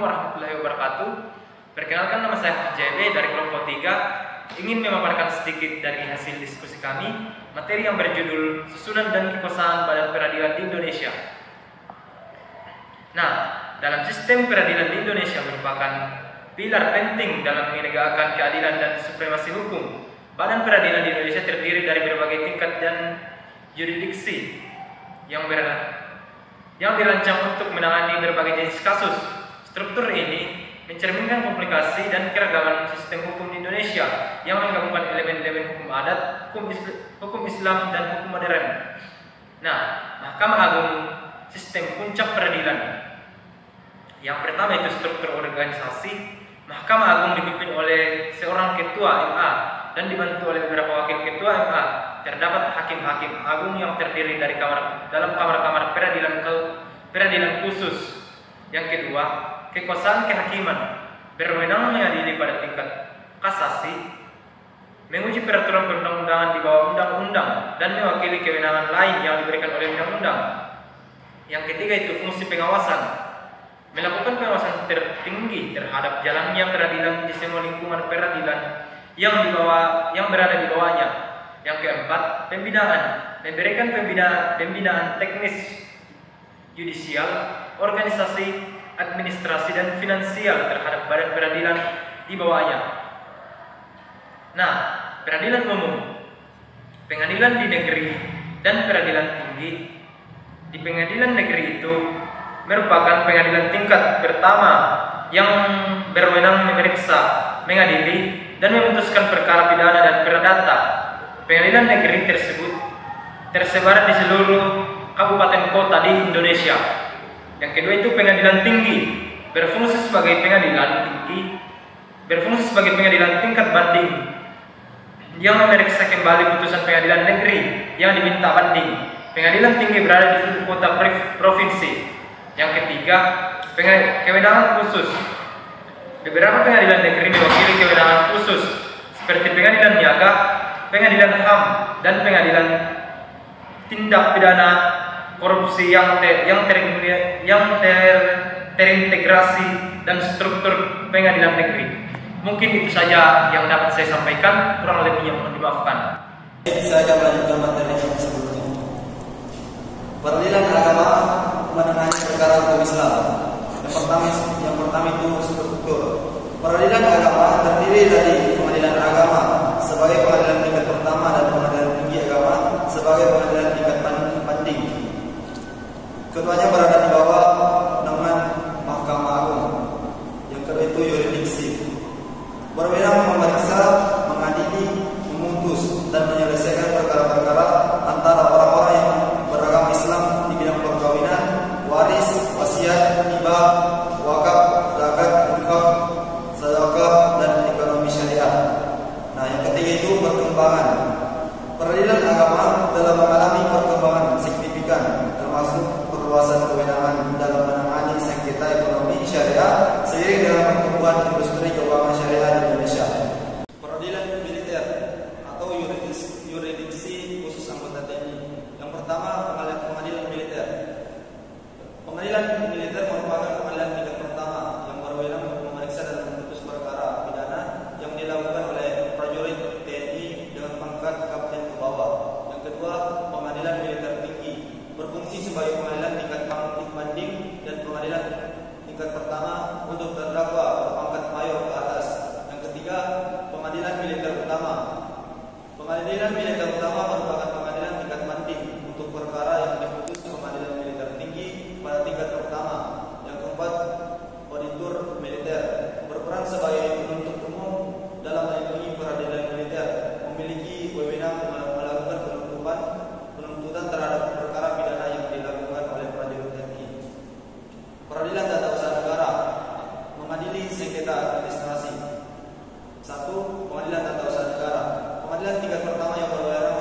warahmatullahi wabarakatuh. Perkenalkan, nama saya JB dari kelompok 3. Ingin memaparkan sedikit dari hasil diskusi kami, materi yang berjudul Susunan dan Kekuasaan Badan Peradilan di Indonesia. Nah, dalam sistem peradilan di Indonesia merupakan pilar penting dalam menegakkan keadilan dan supremasi hukum. Badan peradilan di Indonesia terdiri dari berbagai tingkat dan yurisdiksi yang dirancang untuk menangani berbagai jenis kasus. Struktur ini mencerminkan komplikasi dan keragaman sistem hukum di Indonesia yang menggabungkan elemen-elemen hukum adat, hukum Islam, dan hukum modern. Nah, Mahkamah Agung sistem puncak peradilan. Yang pertama itu struktur organisasi. Mahkamah Agung dipimpin oleh seorang ketua MA dan dibantu oleh beberapa wakil ketua MA. Terdapat hakim-hakim agung yang terdiri dari dalam kamar-kamar peradilan khusus. Yang kedua, kekuasaan kehakiman, berwenang mengadili pada tingkat kasasi, menguji peraturan perundang-undangan di bawah undang-undang, dan mewakili kewenangan lain yang diberikan oleh undang-undang. Yang ketiga itu fungsi pengawasan, melakukan pengawasan tertinggi terhadap jalannya peradilan di semua lingkungan peradilan yang berada di bawahnya. Yang keempat, pembinaan, memberikan pembinaan teknis, yudisial, organisasi, administrasi, dan finansial terhadap badan peradilan di bawahnya. Nah, peradilan umum, pengadilan di negeri, dan peradilan tinggi. Di pengadilan negeri itu merupakan pengadilan tingkat pertama yang berwenang memeriksa, mengadili, dan memutuskan perkara pidana dan perdata. Pengadilan negeri tersebut tersebar di seluruh kabupaten kota di Indonesia. Yang kedua itu pengadilan tinggi, berfungsi sebagai pengadilan tingkat banding yang memeriksa kembali putusan pengadilan negeri yang diminta banding. Pengadilan tinggi berada di ibu kota provinsi. Yang ketiga, kewenangan khusus. Beberapa pengadilan negeri mewakili kewenangan khusus seperti pengadilan niaga, pengadilan HAM, dan pengadilan tindak pidana korupsi yang terintegrasi dan struktur pengadilan negeri. Mungkin itu saja yang dapat saya sampaikan, kurang lebihnya mohon dimaafkan. Saya melanjutkan materi yang sebelumnya. Peradilan agama menangani perkara hukum Islam. Yang pertama itu struktur. Peradilan agama terdiri dari pengadilan agama sebagai pengadilan tingkat pertama dan pengadilan tinggi agama sebagai pengadilan tingkat banding. Keduanya berada di bawah naungan Mahkamah Agung. Yang kedua itu yurisdiksi, berwenang memeriksa, mengadili, memutus, dan menyelesaikan perkara-perkara antara orang-orang yang beragama Islam di bidang perkawinan, waris, wasiat, hibah, wakaf, zakat, infak, sedekah, dan ekonomi syariah. Nah, yang ketiga itu perkembangan. Peradilan agama telah mengalami perkembangan signifikan, termasuk perluasan kewenangan dalam menangani sengketa ekonomi syariah seiring dengan pertumbuhan industri keuangan syariah di Indonesia. Peradilan militer atau yurisdiksi khusus anggota TNI. Yang pertama, pengadilan militer. Pengadilan militer merupakan pengadilan tingkat pertama yang berwenang memeriksa dan memutus perkara pidana yang dilakukan oleh prajurit TNI dengan pangkat kapten ke bawah. Yang kedua, pengadilan militer tinggi, berfungsi sebagai pengadilan tingkat banding dan pengadilan tingkat pertama untuk terdakwa berpangkat mayor ke atas. Yang ketiga, pengadilan militer utama. Pengadilan militer utama merupakan pengadilan tingkat banding untuk perkara yang diputus pengadilan militer tinggi pada tingkat pertama. Yang keempat, auditor militer, berperan sebagai penuntut umum dalam melindungi peradilan militer, memiliki wewenang melakukan penuntutan terhadap perkara pidana yang dilakukan oleh prajurit TNI. Peradilan tata usaha negara, mengadili sengketa administrasi. 1. Pengadilan tata usaha negara, pengadilan tingkat pertama yang berwenang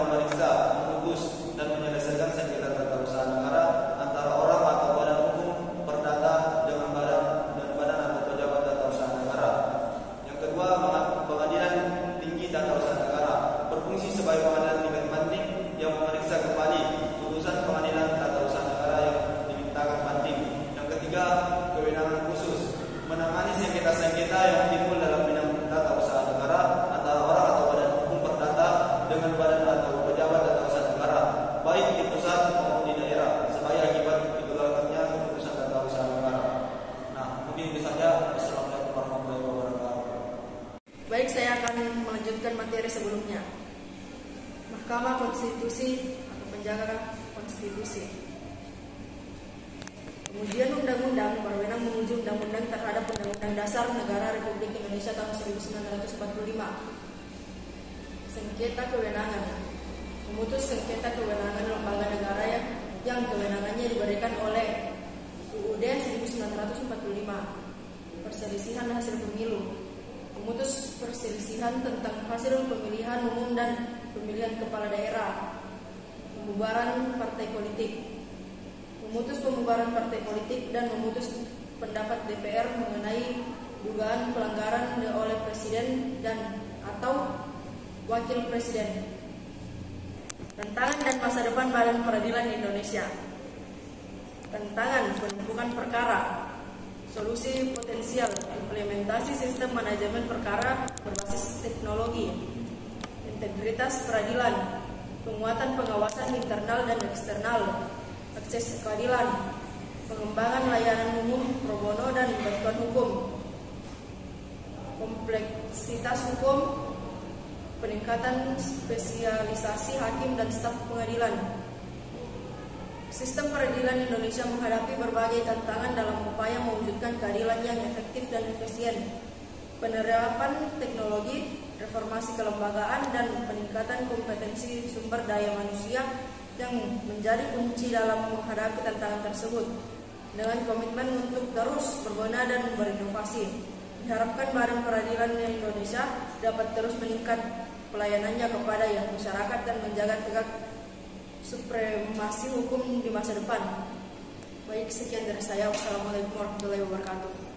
sengketa yang timbul dalam bidang data usaha negara antara orang atau badan hukum perdata dengan badan atau pejabat data usaha negara, baik di pusat maupun di daerah, sebagai akibat dikeluarkannya keputusan data usaha negara. Nah, mungkin itu saja. Assalamualaikum warahmatullahi wabarakatuh. Baik, saya akan melanjutkan materi sebelumnya. Mahkamah Konstitusi atau penjaga konstitusi. Pengujian undang-undang berwenang menguji undang-undang terhadap Undang-Undang Dasar Negara Republik Indonesia tahun 1945. Sengketa kewenangan. Memutus sengketa kewenangan lembaga negara yang kewenangannya diberikan oleh UUD 1945. Perselisihan hasil pemilu. Memutus perselisihan tentang hasil pemilihan umum dan pemilihan kepala daerah. Pembubaran partai politik. Memutus pembubaran partai politik dan memutus pendapat DPR mengenai dugaan pelanggaran oleh presiden dan atau wakil presiden. Tantangan dan masa depan Badan Peradilan Indonesia. Tantangan penumpukan perkara. Solusi potensial implementasi sistem manajemen perkara berbasis teknologi. Integritas peradilan. Penguatan pengawasan internal dan eksternal. Akses keadilan, pengembangan layanan umum pro bono dan bantuan hukum, kompleksitas hukum, peningkatan spesialisasi hakim dan staf pengadilan. Sistem peradilan Indonesia menghadapi berbagai tantangan dalam upaya mewujudkan keadilan yang efektif dan efisien. Penerapan teknologi, reformasi kelembagaan, dan peningkatan kompetensi sumber daya manusia yang menjadi kunci dalam menghadapi tantangan tersebut. Dengan komitmen untuk terus berbenah dan berinovasi, diharapkan Badan Peradilan Indonesia dapat terus meningkat pelayanannya kepada masyarakat dan menjaga tegak supremasi hukum di masa depan. Baik, sekian dari saya. Wassalamualaikum warahmatullahi wabarakatuh.